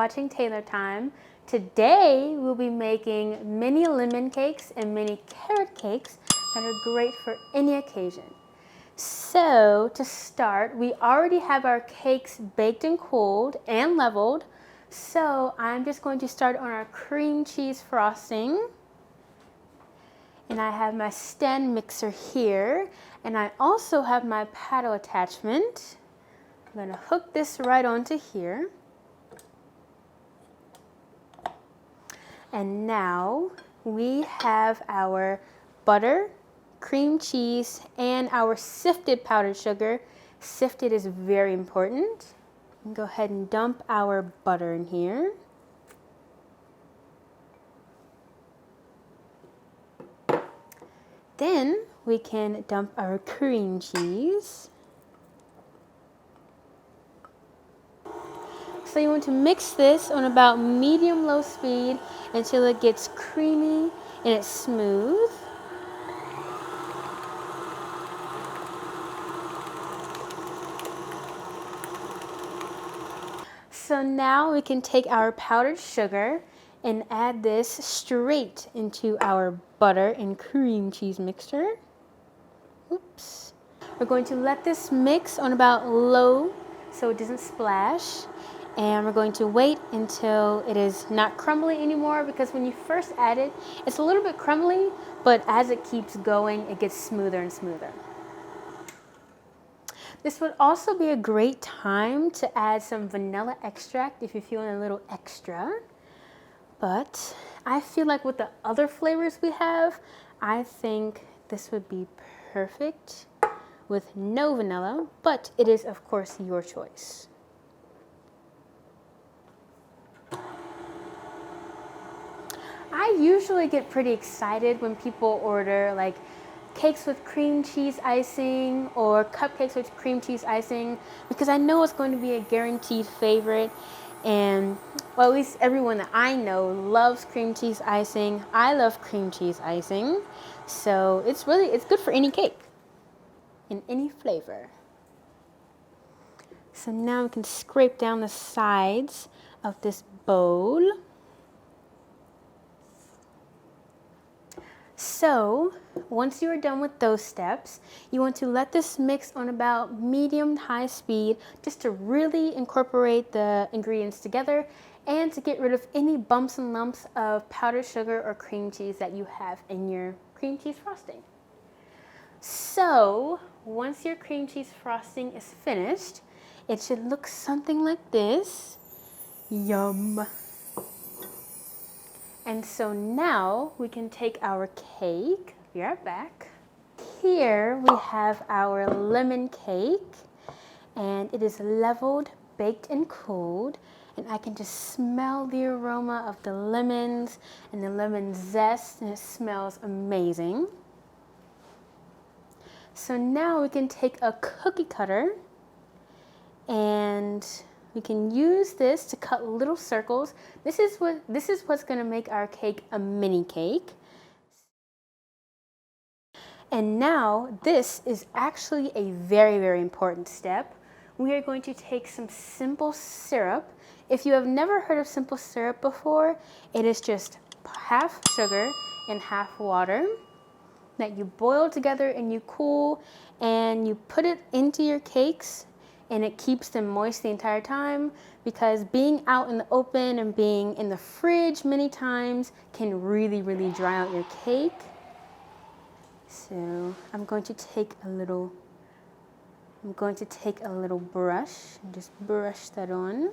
watching Taylor Time. Today we'll be making mini lemon cakes and mini carrot cakes that are great for any occasion. So to start, we already have our cakes baked and cooled and leveled. So I'm just going to start on our cream cheese frosting. And I have my stand mixer here, and I also have my paddle attachment. I'm going to hook this right onto here. And now we have our butter, cream cheese, and our sifted powdered sugar. Sifted is very important. Go ahead and dump our butter in here. Then we can dump our cream cheese. So you want to mix this on about medium-low speed until it gets creamy and it's smooth. So now we can take our powdered sugar and add this straight into our butter and cream cheese mixture. Oops. We're going to let this mix on about low so it doesn't splash. And we're going to wait until it is not crumbly anymore, because when you first add it, it's a little bit crumbly, but as it keeps going, it gets smoother and smoother. This would also be a great time to add some vanilla extract if you're feeling a little extra. But I feel like with the other flavors we have, I think this would be perfect with no vanilla, but it is of course your choice. I usually get pretty excited when people order like cakes with cream cheese icing or cupcakes with cream cheese icing, because I know it's going to be a guaranteed favorite. And well, at least everyone that I know loves cream cheese icing. I love cream cheese icing. So it's good for any cake in any flavor. So now we can scrape down the sides of this bowl. So once you are done with those steps, you want to let this mix on about medium to high speed just to really incorporate the ingredients together and to get rid of any bumps and lumps of powdered sugar or cream cheese that you have in your cream cheese frosting. So once your cream cheese frosting is finished, it should look something like this. Yum! And so now we can take our cake. Be right back. Here we have our lemon cake, and it is leveled, baked, and cooled. And I can just smell the aroma of the lemons and the lemon zest, and it smells amazing. So now we can take a cookie cutter and we can use this to cut little circles. This is what's going to make our cake a mini cake. And now this is actually a very, very important step. We are going to take some simple syrup. If you have never heard of simple syrup before, it is just half sugar and half water that you boil together and you cool, and you put it into your cakes. And it keeps them moist the entire time, because being out in the open and being in the fridge many times can really, really dry out your cake. So I'm going to take a little brush and just brush that on.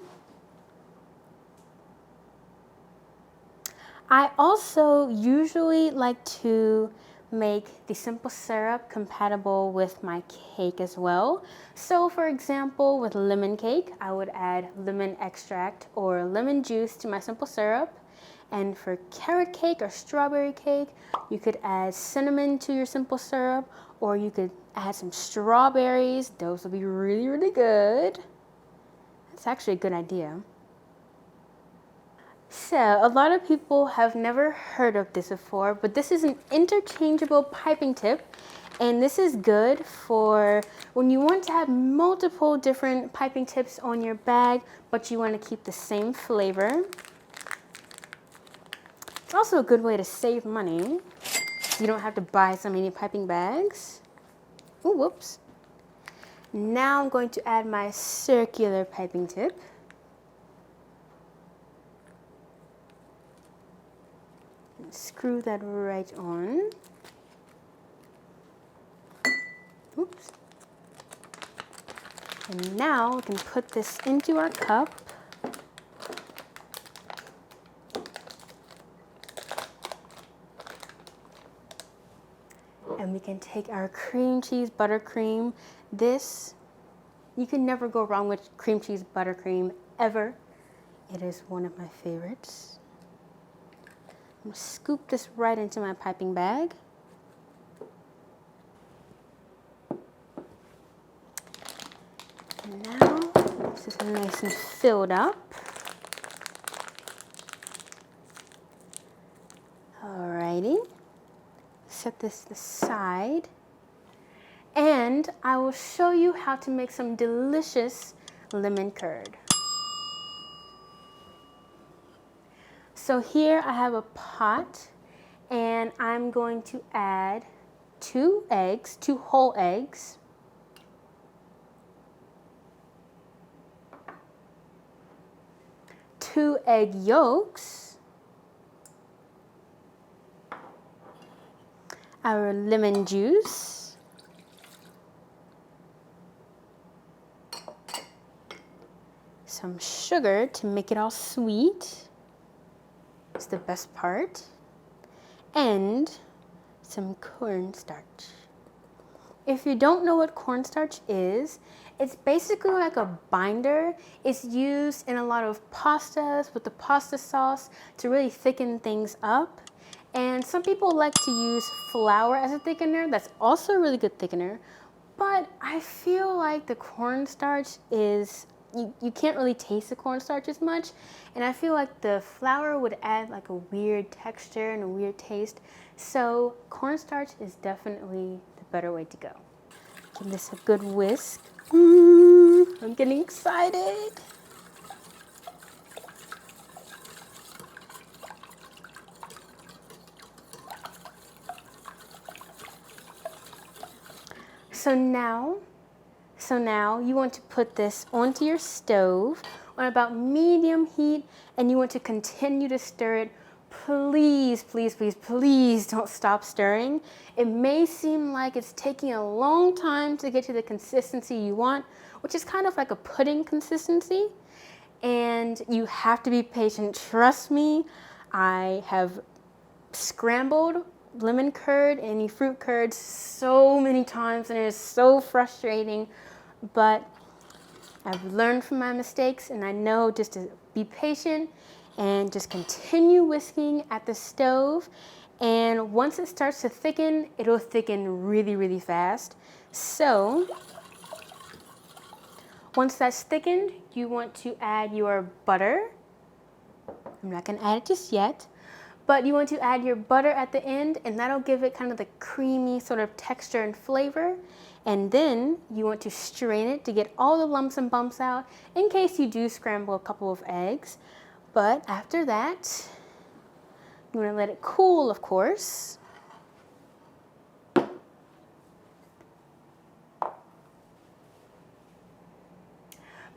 I also usually like to make the simple syrup compatible with my cake as well. So for example, with lemon cake, I would add lemon extract or lemon juice to my simple syrup. And for carrot cake or strawberry cake, you could add cinnamon to your simple syrup, or you could add some strawberries. Those will be really, really good. That's actually a good idea. So a lot of people have never heard of this before, but this is an interchangeable piping tip, And this is good for when you want to have multiple different piping tips on your bag, but you want to keep the same flavor. It's also a good way to save money. You don't have to buy so many piping bags. Ooh, whoops. Now I'm going to add my circular piping tip. And screw that right on. Oops. And now we can put this into our cup. And we can take our cream cheese buttercream. This, you can never go wrong with cream cheese buttercream ever. It is one of my favorites. I'm gonna scoop this right into my piping bag. And now, this is nice and filled up. Alrighty. Set this aside, and I will show you how to make some delicious lemon curd. So here I have a pot, and I'm going to add 2 eggs, 2 whole eggs, two egg yolks, our lemon juice, some sugar to make it all sweet. It's the best part. And some cornstarch. If you don't know what cornstarch is, it's basically like a binder. It's used in a lot of pastas with the pasta sauce to really thicken things up. And some people like to use flour as a thickener. That's also a really good thickener. But I feel like the cornstarch is, you can't really taste the cornstarch as much. And I feel like the flour would add like a weird texture and a weird taste. So cornstarch is definitely the better way to go. Give this a good whisk. I'm getting excited. So now you want to put this onto your stove on about medium heat, and you want to continue to stir it. Please, please, please, please don't stop stirring. It may seem like it's taking a long time to get to the consistency you want, which is kind of like a pudding consistency, and you have to be patient. Trust me, I have scrambled lemon curd and fruit curd so many times, and it is so frustrating, but I've learned from my mistakes, and I know just to be patient and just continue whisking at the stove. And once it starts to thicken, it'll thicken really, really fast. So once that's thickened, you want to add your butter. I'm not gonna add it just yet. But you want to add your butter at the end, and that'll give it kind of the creamy sort of texture and flavor. And then you want to strain it to get all the lumps and bumps out in case you do scramble a couple of eggs. But after that, you want to let it cool, of course.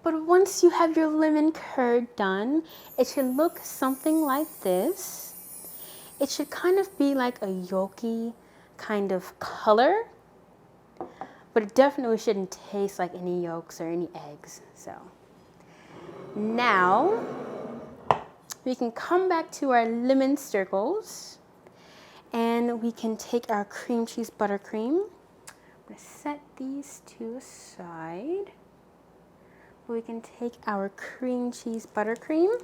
But once you have your lemon curd done, it should look something like this. It should kind of be like a yolky kind of color, but it definitely shouldn't taste like any yolks or any eggs. So now we can come back to our lemon circles, and we can take our cream cheese buttercream. I'm going to set these two aside. We can take our cream cheese buttercream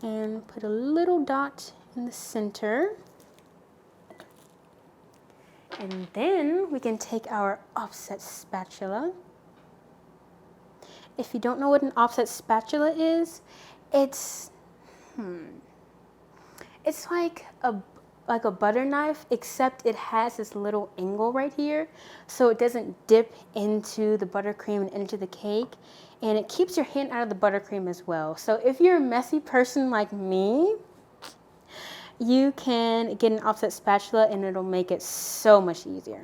and put a little dot in the center. And then we can take our offset spatula. If you don't know what an offset spatula is, it's like a like a butter knife, except it has this little angle right here, so it doesn't dip into the buttercream and into the cake, and it keeps your hand out of the buttercream as well. So if you're a messy person like me, you can get an offset spatula and it'll make it so much easier.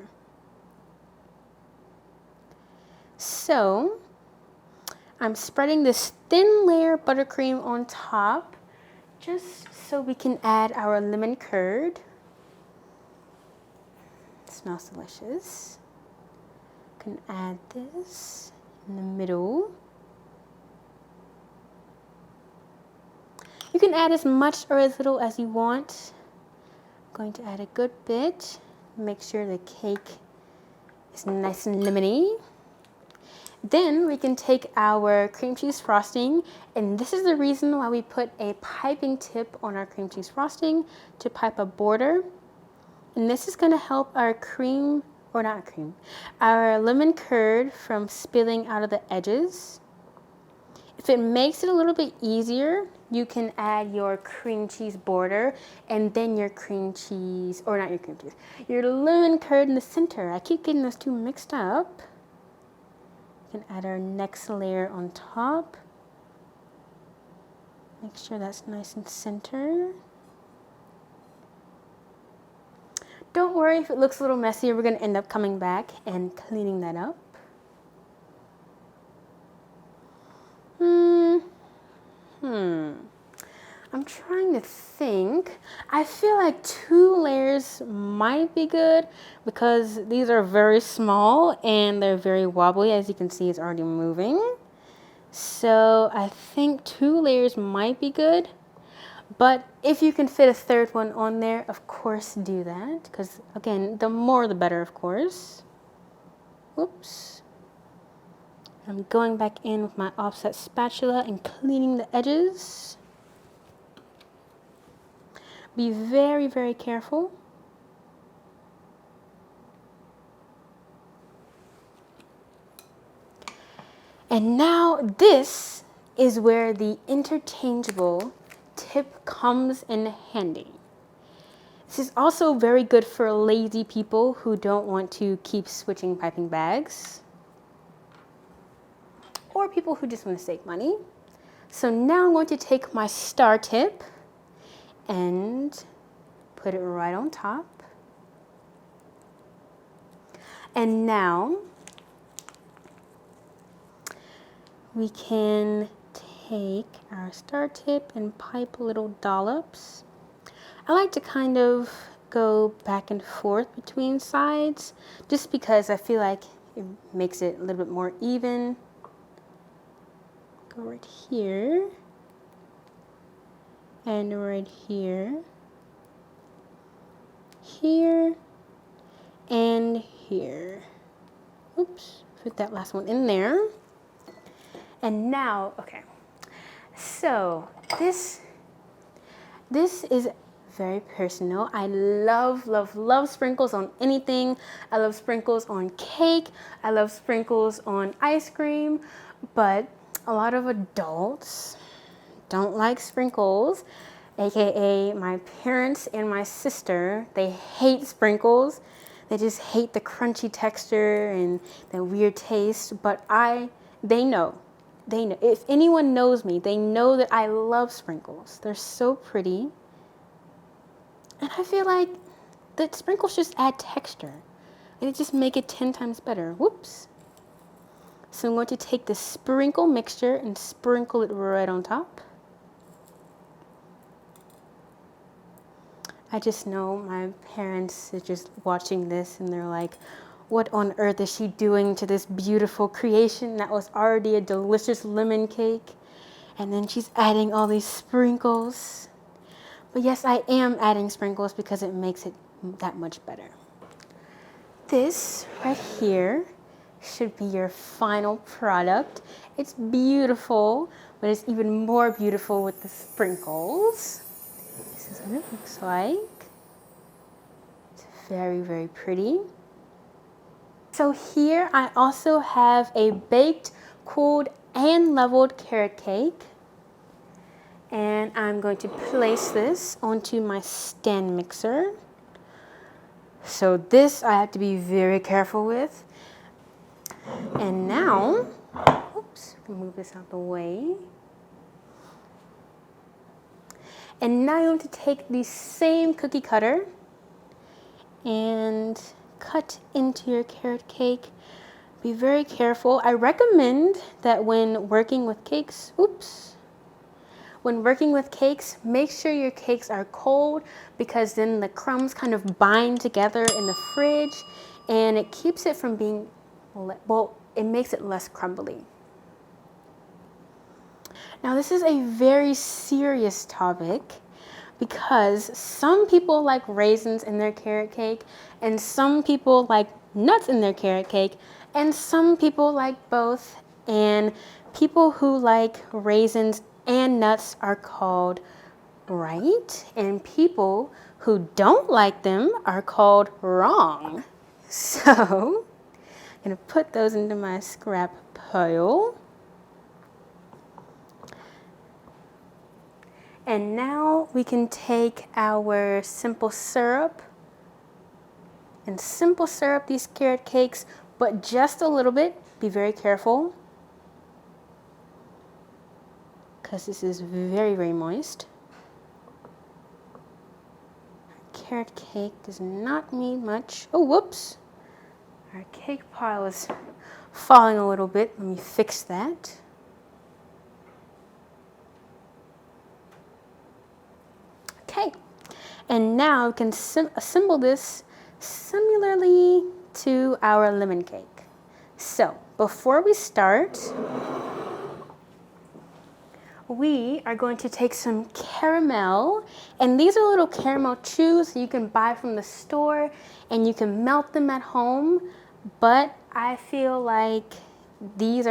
So I'm spreading this thin layer of buttercream on top, just so we can add our lemon curd. It smells delicious. Can add this in the middle. You can add as much or as little as you want. I'm going to add a good bit. Make sure the cake is nice and lemony. Then we can take our cream cheese frosting, and this is the reason why we put a piping tip on our cream cheese frosting to pipe a border. And this is going to help our our lemon curd from spilling out of the edges. If it makes it a little bit easier, you can add your cream cheese border and then your your lemon curd in the center. I keep getting those two mixed up. We can add our next layer on top. Make sure that's nice and centered. Don't worry if it looks a little messy. We're going to end up coming back and cleaning that up. I'm trying to think. I feel like 2 layers might be good because these are very small and they're very wobbly. As you can see, it's already moving. So I think 2 layers might be good. But if you can fit a 3rd one on there, of course do that. Because again, the more the better, of course. Whoops. I'm going back in with my offset spatula and cleaning the edges. Be very, very careful. And now this is where the interchangeable tip comes in handy. This is also very good for lazy people who don't want to keep switching piping bags, or people who just want to save money. So now I'm going to take my star tip and put it right on top. And now we can take our star tip and pipe little dollops. I like to kind of go back and forth between sides just because I feel like it makes it a little bit more even. Go right here and right here, here and here. Oops, put that last one in there. And now, okay, so this is very personal. I love, love, love sprinkles on anything. I love sprinkles on cake. I love sprinkles on ice cream, but a lot of adults don't like sprinkles, aka my parents and my sister. They hate sprinkles. They just hate the crunchy texture and the weird taste, but they know. If anyone knows me, they know that I love sprinkles. They're so pretty. And I feel like the sprinkles just add texture. And it just make it 10 times better. Whoops. So I'm going to take the sprinkle mixture and sprinkle it right on top. I just know my parents are just watching this and they're like, what on earth is she doing to this beautiful creation that was already a delicious lemon cake? And then she's adding all these sprinkles. But yes, I am adding sprinkles because it makes it that much better. This right here should be your final product. It's beautiful, but it's even more beautiful with the sprinkles. This is what it looks like. It's very, very pretty. So here I also have a baked, cooled, and leveled carrot cake. And I'm going to place this onto my stand mixer. So this I have to be very careful with. And now, oops, move this out the way. And now you're going to take the same cookie cutter and cut into your carrot cake. Be very careful. I recommend that when working with cakes, make sure your cakes are cold, because then the crumbs kind of bind together in the fridge and it keeps it from being, well, it makes it less crumbly. Now this is a very serious topic because some people like raisins in their carrot cake and some people like nuts in their carrot cake and some people like both, and people who like raisins and nuts are called right and people who don't like them are called wrong. So I'm going to put those into my scrap pile. And now we can take our simple syrup and simple syrup these carrot cakes, but just a little bit. Be very careful because this is very, very moist. Carrot cake does not need much. Oh, whoops. Our cake pile is falling a little bit. Let me fix that. Okay, and now we can assemble this similarly to our lemon cake. So before we start, we are going to take some caramel, and these are little caramel chews you can buy from the store and you can melt them at home, but I feel like the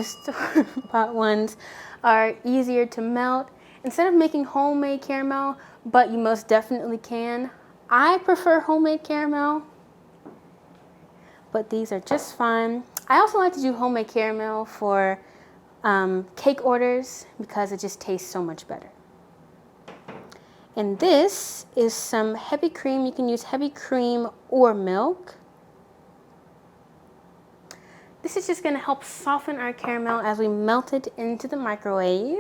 store-bought ones are easier to melt. Instead of making homemade caramel, but you most definitely can, I prefer homemade caramel, but these are just fine. I also like to do homemade caramel for cake orders because it just tastes so much better. And this is some heavy cream. You can use heavy cream or milk. This is just going to help soften our caramel as we melt it into the microwave.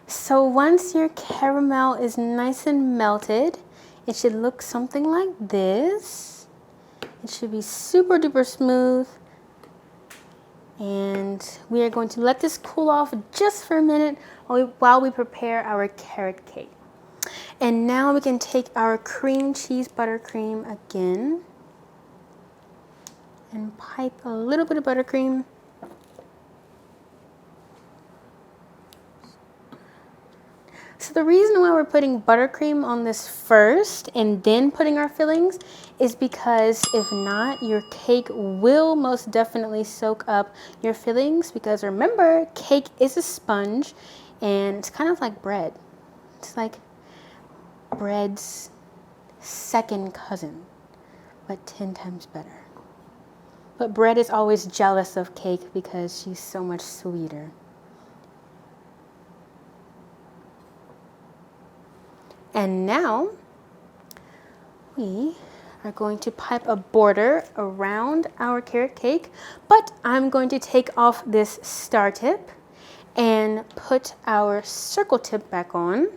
So once your caramel is nice and melted, it should look something like this. It should be super duper smooth. And we are going to let this cool off just for a minute while we prepare our carrot cake. And now we can take our cream cheese buttercream again and pipe a little bit of buttercream. So the reason why we're putting buttercream on this first and then putting our fillings is because if not, your cake will most definitely soak up your fillings, because remember, cake is a sponge and it's kind of like bread. It's like bread's second cousin, but 10 times better. But bread is always jealous of cake because she's so much sweeter. And now we are going to pipe a border around our carrot cake, but I'm going to take off this star tip and put our circle tip back on.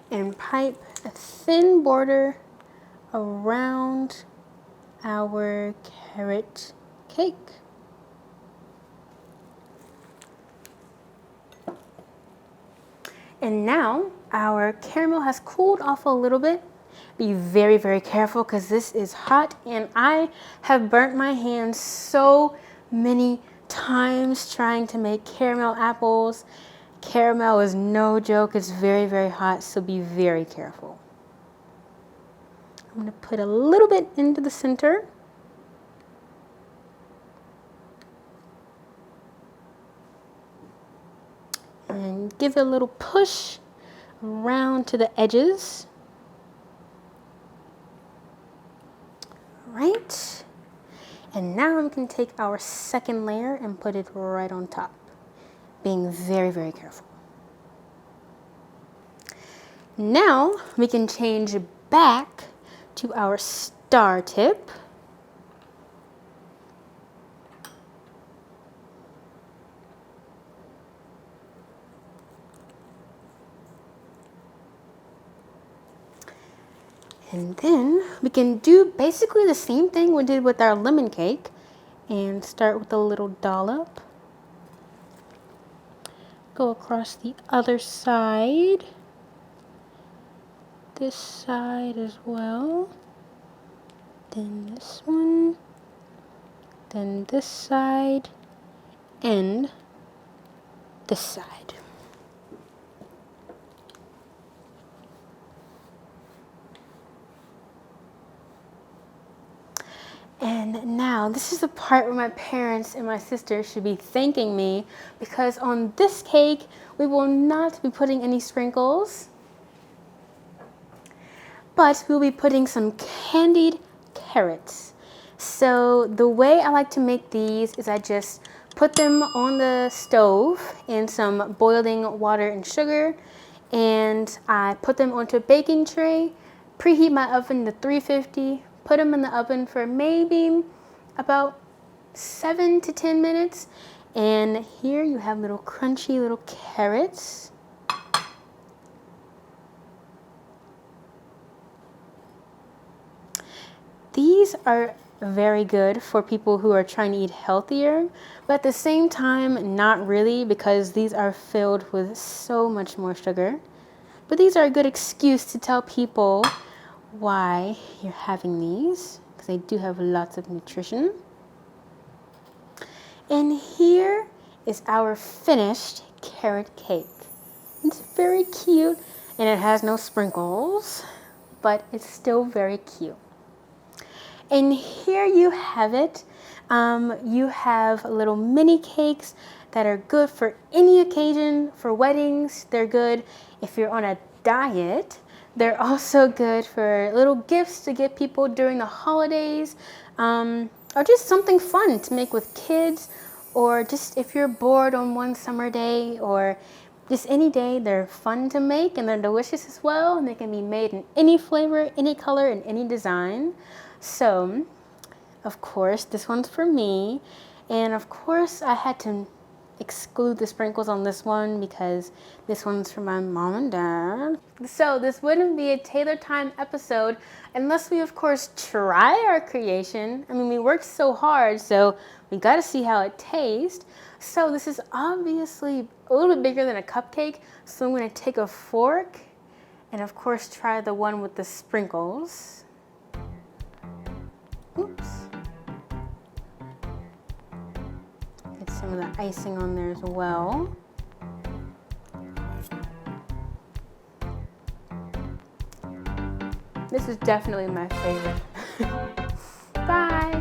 And pipe a thin border around our carrot cake. And now our caramel has cooled off a little bit. Be very, very careful because this is hot and I have burnt my hands so many times trying to make caramel apples. Caramel is no joke. It's very, very hot, so be very careful. I'm going to put a little bit into the center. And give it a little push around to the edges. Right. And now we can take our second layer and put it right on top, being very, very careful. Now we can change back to our star tip. And then we can do basically the same thing we did with our lemon cake and start with a little dollop. Go across the other side. This side as well. Then this one. Then this side. And this side. And now this is the part where my parents and my sister should be thanking me, because on this cake we will not be putting any sprinkles, but we'll be putting some candied carrots. So the way I like to make these is I just put them on the stove in some boiling water and sugar, and I put them onto a baking tray, preheat my oven to 350, put them in the oven for maybe about 7 to 10 minutes. And here you have little crunchy little carrots. These are very good for people who are trying to eat healthier, but at the same time, not really, because these are filled with so much more sugar. But these are a good excuse to tell people why you're having these, because they do have lots of nutrition. And here is our finished carrot cake. It's very cute, and it has no sprinkles, but it's still very cute. And here you have it. You have little mini cakes that are good for any occasion. For weddings, they're good if you're on a diet. They're also good for little gifts to give people during the holidays, or just something fun to make with kids, or just if you're bored on one summer day, or just any day. They're fun to make, and they're delicious as well, and they can be made in any flavor, any color, and any design. So, of course, this one's for me, and of course I had to exclude the sprinkles on this one because this one's for my mom and dad. So this wouldn't be a Taylor Time episode unless we of course try our creation. I mean, we worked so hard, so we got to see how it tastes. So this is obviously a little bit bigger than a cupcake, so I'm going to take a fork and of course try the one with the sprinkles. Oops. Get some of the icing on there as well. This is definitely my favorite. Bye.